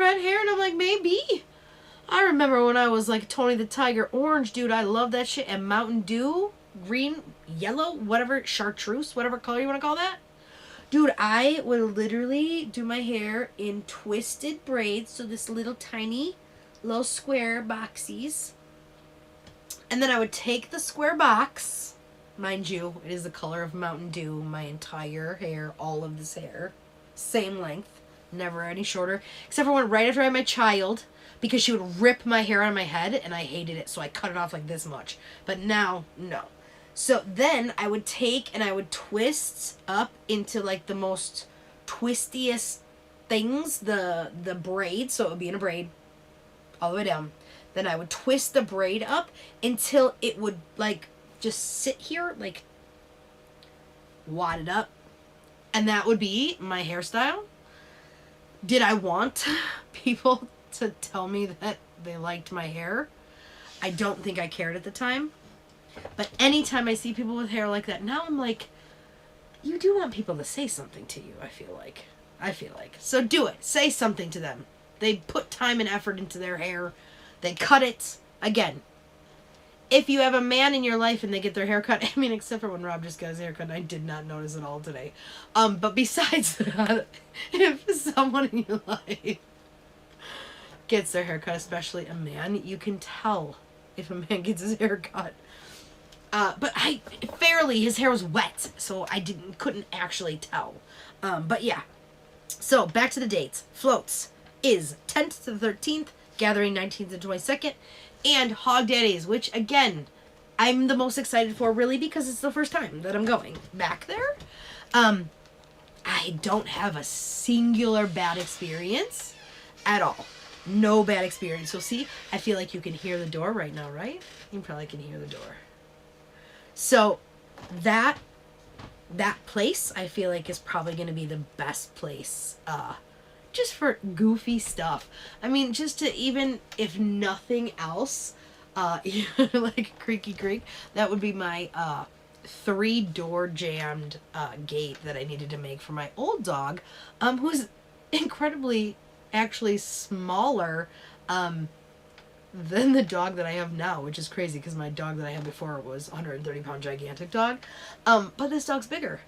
red hair? And I'm like, maybe. I remember when I was like Tony the Tiger Orange, dude. I love that shit. And Mountain Dew, green, yellow, whatever, chartreuse, whatever color you want to call that. Dude, I would literally do my hair in twisted braids. So this little tiny, little square boxies. And then I would take the square box. Mind you, it is the color of Mountain Dew. My entire hair, all of this hair. Same length. Never any shorter. Except for when right after I had my child. Because she would rip my hair out of my head. And I hated it. So I cut it off like this much. But now, no. So then I would take and I would twist up into like the most twistiest things. The braid. So it would be in a braid. All the way down. Then I would twist the braid up until it would like just sit here. Like wad it up. And that would be my hairstyle. Did I want people to tell me that they liked my hair? I don't think I cared at the time. But anytime I see people with hair like that, now I'm like, you do want people to say something to you, I feel like. So do it. Say something to them. They put time and effort into their hair. They cut it. Again, if you have a man in your life and they get their hair cut, I mean, except for when Rob just got his hair cut, I did not notice it all today. But besides that, if someone in your life gets their hair cut, especially a man, you can tell if a man gets his hair cut. But his hair was wet, so I couldn't actually tell. But yeah. So back to the dates. Floats is 10th to the 13th, Gathering 19th and 22nd, and Hog Daddies, which again, I'm the most excited for really because it's the first time that I'm going back there. I don't have a singular bad experience at all. No bad experience. So see, I feel like you can hear the door right now, right? You probably can hear the door. So that place, I feel like, is probably going to be the best place just for goofy stuff. I mean, just to even, if nothing else, like Creaky Creek, that would be my 3-door jammed gate that I needed to make for my old dog, who's incredibly actually smaller than the dog that I have now, which is crazy because my dog that I had before was a 130-pound gigantic dog. But this dog's bigger.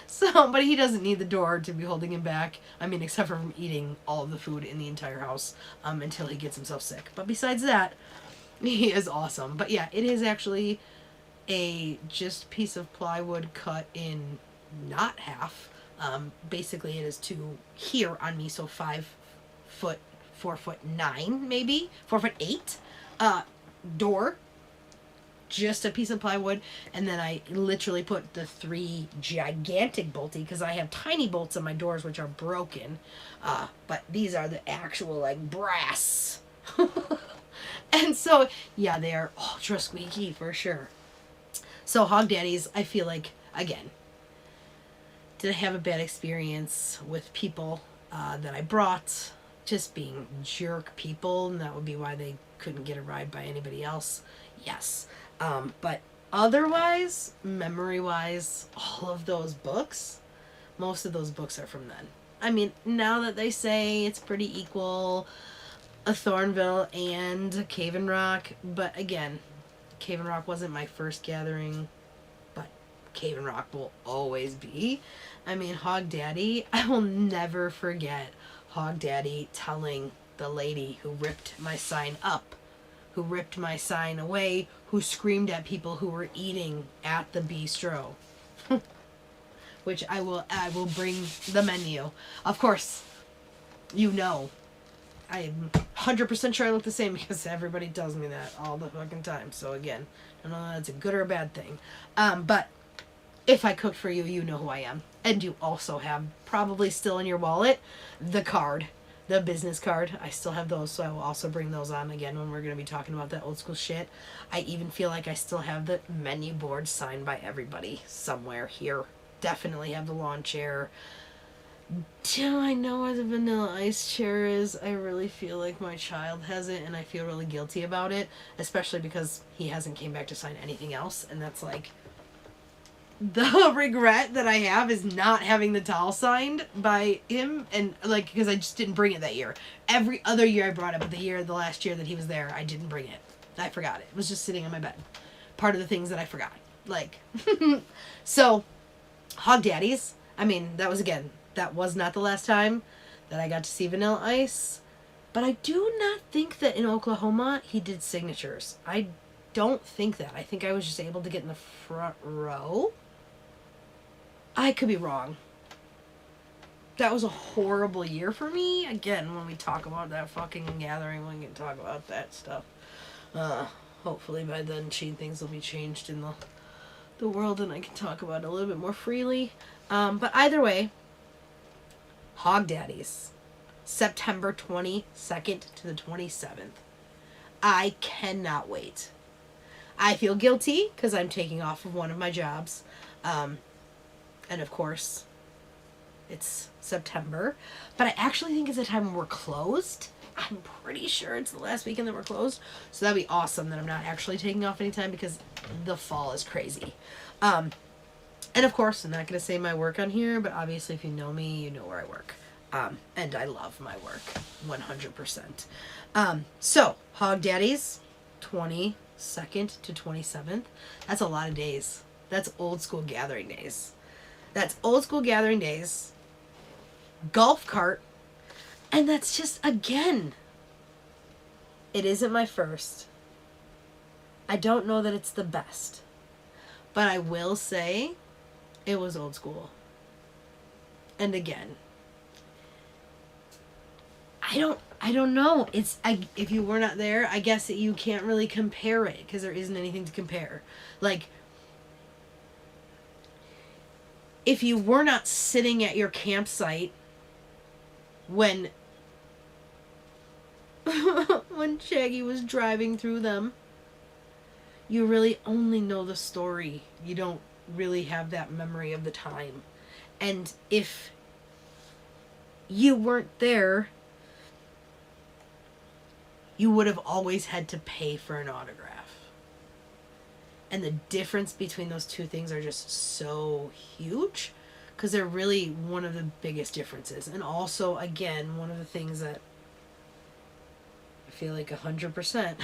So, but he doesn't need the door to be holding him back. I mean, except for from eating all of the food in the entire house until he gets himself sick. But besides that, he is awesome. But yeah, it is actually a just piece of plywood cut in not half. Basically, it is to here on me, so 5 foot, 4'9", maybe 4'8", door. Just a piece of plywood, and then I literally put the 3 gigantic bolty because I have tiny bolts on my doors which are broken, but these are the actual like brass. And so yeah, they are ultra squeaky for sure. So Hog Daddies, I feel like, again, did I have a bad experience with people that I brought just being jerk people, and that would be why they couldn't get a ride by anybody else? Yes. But otherwise, memory-wise, all of those books, most of those books are from then. I mean, now that they say it's pretty equal, a Thornville and Cave and Rock, but again, Cave and Rock wasn't my first gathering, but Cave and Rock will always be. I mean, Hog Daddy, I will never forget Hog Daddy telling the lady who ripped my sign up, who ripped my sign away, who screamed at people who were eating at the bistro. Which I will bring the menu. Of course, you know, I'm 100% sure I look the same because everybody tells me that all the fucking time. So again, I don't know if that's a good or a bad thing. But if I cooked for you, you know who I am. And you also have, probably still in your wallet, the card. The business card. I still have those, so I will also bring those on again when we're going to be talking about that old school shit. I even feel like I still have the menu board signed by everybody somewhere here. Definitely have the lawn chair. Do I know where the vanilla ice chair is? I really feel like my child has it, and I feel really guilty about it, especially because he hasn't came back to sign anything else, and that's like the regret that I have is not having the towel signed by him, and like, because I just didn't bring it that year. Every other year I brought it, but the last year that he was there, I didn't bring it. I forgot it. It was just sitting on my bed. Part of the things that I forgot. Like, so, Hog Daddies, I mean, that was not the last time that I got to see Vanilla Ice, but I do not think that in Oklahoma he did signatures. I don't think that. I think I was just able to get in the front row. I could be wrong. That was a horrible year for me. Again, when we talk about that fucking gathering, we can talk about that stuff. Hopefully by then things will be changed in the world and I can talk about it a little bit more freely. But either way, Hog Daddies, September 22nd to the 27th. I cannot wait. I feel guilty because I'm taking off of one of my jobs. And of course, it's September. But I actually think it's a time when we're closed. I'm pretty sure it's the last weekend that we're closed. So that'd be awesome that I'm not actually taking off any time because the fall is crazy. And of course, I'm not going to say my work on here, but obviously if you know me, you know where I work. And I love my work 100%. So, Hog Daddies, 22nd to 27th. That's a lot of days. That's old school gathering days. Golf cart. And that's just, again, it isn't my first. I don't know that it's the best. But I will say it was old school. And again, I don't know. If you were not there, I guess that you can't really compare it because there isn't anything to compare. Like, if you were not sitting at your campsite when when Shaggy was driving through them, you really only know the story. You don't really have that memory of the time. And if you weren't there, you would have always had to pay for an autograph. And the difference between those two things are just so huge because they're really one of the biggest differences. And also, again, one of the things that I feel like 100%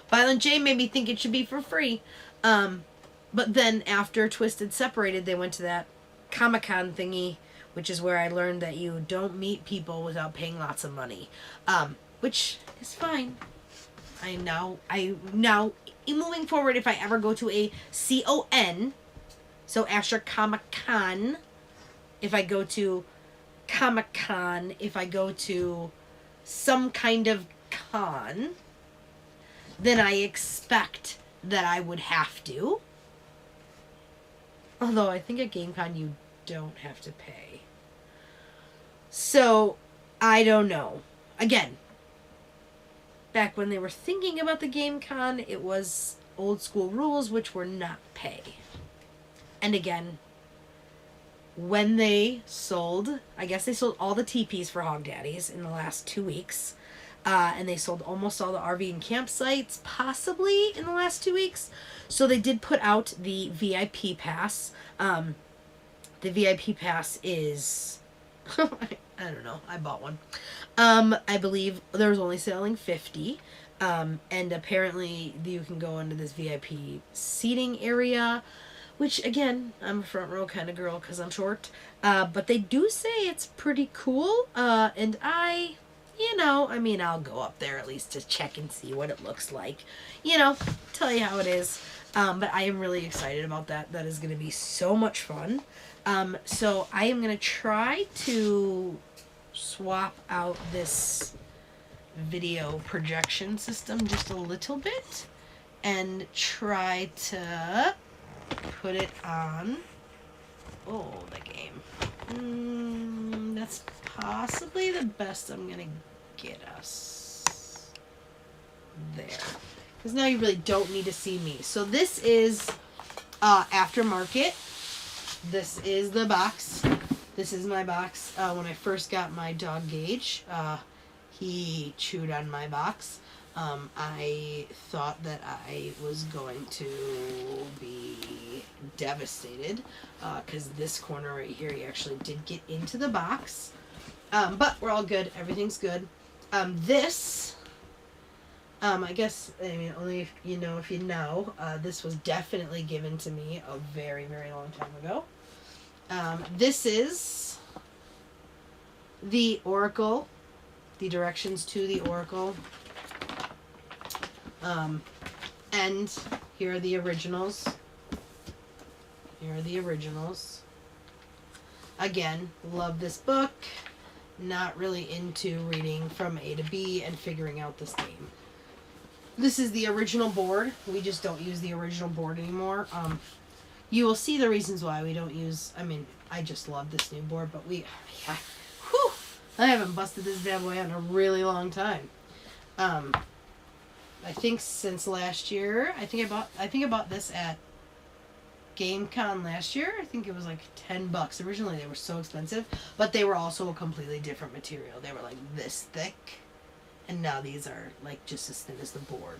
Violent J made me think it should be for free. But then after Twisted separated, they went to that Comic-Con thingy, which is where I learned that you don't meet people without paying lots of money. Which is fine. I now, moving forward, if I ever go to a CON, so Asher Comic-Con, if I go to Comic-Con, if I go to some kind of con, then I expect that I would have to. Although I think at GameCon you don't have to pay. So, I don't know. Again, back when they were thinking about the GameCon, it was old school rules, which were not pay. And again, when they sold, I guess they sold all the teepees for Hog Daddies in the last 2 weeks. And they sold almost all the RV and campsites, possibly in the last 2 weeks. So they did put out the VIP pass. The VIP pass is, I don't know, I bought one. I believe there was only selling 50. And apparently you can go into this VIP seating area, which again, I'm a front row kind of girl because I'm short. But they do say it's pretty cool. And I'll go up there at least to check and see what it looks like. Tell you how it is. But I am really excited about that. That is going to be so much fun. So I am going to try to swap out this video projection system just a little bit and try to put it on the game. That's possibly the best I'm gonna get us there, because now you really don't need to see me. So this is aftermarket. This is the box. This is my box. When I first got my dog Gage, he chewed on my box. I thought that I was going to be devastated because this corner right here, he actually did get into the box. But we're all good. Everything's good. This, I guess, I mean, only if you know, this was definitely given to me a very, very long time ago. This is the Oracle, the directions to the Oracle. And here are the originals. Again, love this book. Not really into reading from A to B and figuring out this game. This is the original board. We just don't use the original board anymore. You will see the reasons why we don't use... I mean, I just love this new board, but I haven't busted this bad boy out in a really long time. I think since last year, I think I bought this at GameCon last year. I think it was like $10. Originally they were so expensive, but they were also a completely different material. They were like this thick, and now these are like just as thin as the board.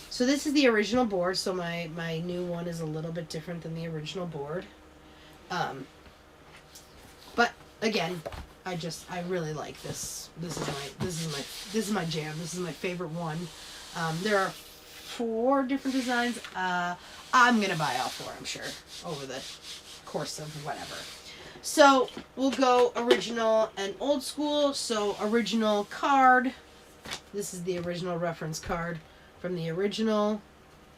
So this is the original board, so my new one is a little bit different than the original board. But again, I really like this. This is my jam. This is my favorite one. There are 4 different designs. I'm going to buy all 4, I'm sure, over the course of whatever. So, we'll go original and old school. So, original card. This is the original reference card from the original.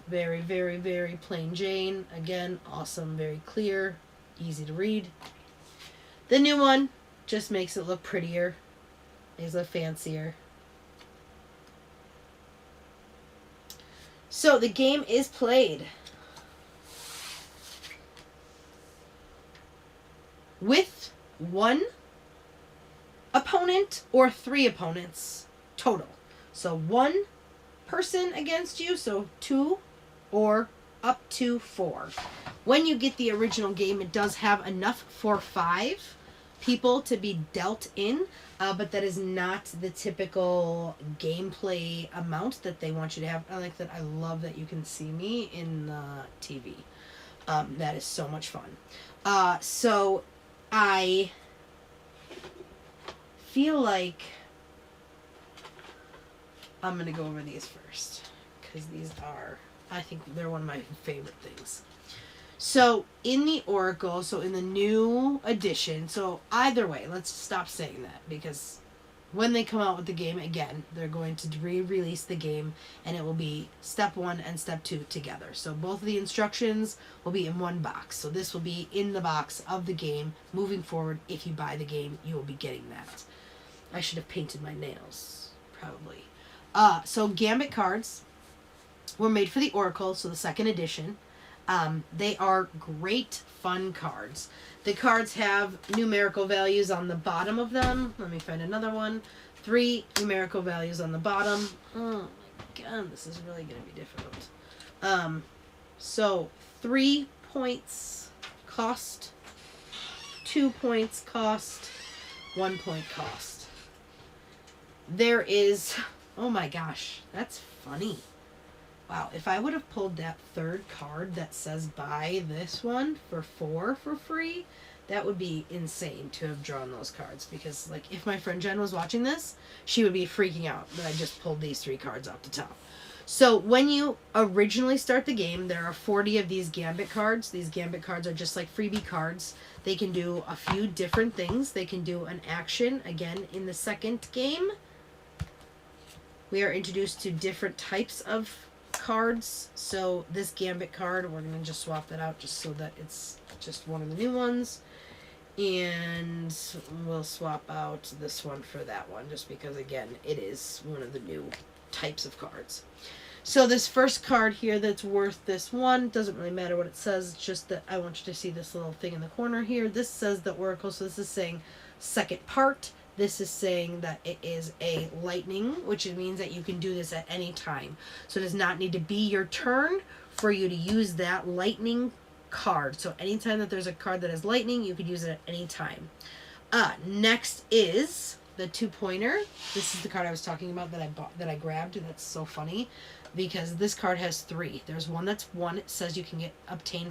Very, very, very plain Jane. Again, awesome, very clear, easy to read. The new one just makes it look prettier. Makes it look fancier. So the game is played with 1 opponent or 3 opponents total. So 1 person against you, so 2 or up to 4. When you get the original game, it does have enough for 5 people to be dealt in, but that is not the typical gameplay amount that they want you to have. I like that. I love that you can see me in the TV. That is so much fun. So I feel like I'm going to go over these first, because these are, I think they're one of my favorite things. So, in the Oracle, so in the new edition, so either way, let's stop saying that, because when they come out with the game again, they're going to re-release the game, and it will be step 1 and step 2 together. So both of the instructions will be in one box. So this will be in the box of the game. Moving forward, if you buy the game, you will be getting that. I should have painted my nails, probably. So Gambit cards were made for the Oracle, so the 2nd edition. They are great fun cards. The cards have numerical values on the bottom of them. Let me find another one. 3 numerical values on the bottom. Oh my god, this is really going to be difficult. So 3 points cost, 2 points cost, 1 point cost. There is, oh my gosh, that's funny. Wow, if I would have pulled that 3rd card that says buy this one for 4 for free, that would be insane to have drawn those cards. Because, like, if my friend Jen was watching this, she would be freaking out that I just pulled these 3 cards off the top. So, when you originally start the game, there are 40 of these Gambit cards. These Gambit cards are just like freebie cards. They can do a few different things. They can do an action, again, in the 2nd game. We are introduced to different types of cards. So this Gambit card, we're going to just swap that out just so that it's just one of the new ones. And we'll swap out this one for that one just because, again, it is one of the new types of cards. So this first card here that's worth this 1, doesn't really matter what it says, it's just that I want you to see this little thing in the corner here. This says the Oracle, so this is saying 2nd part. This is saying that it is a lightning, which means that you can do this at any time. So it does not need to be your turn for you to use that lightning card. So anytime that there's a card that has lightning, you could use it at any time. Next is the 2-pointer. This is the card I was talking about that I bought, that I grabbed. That's so funny because this card has 3. There's one that's 1. It says you can obtain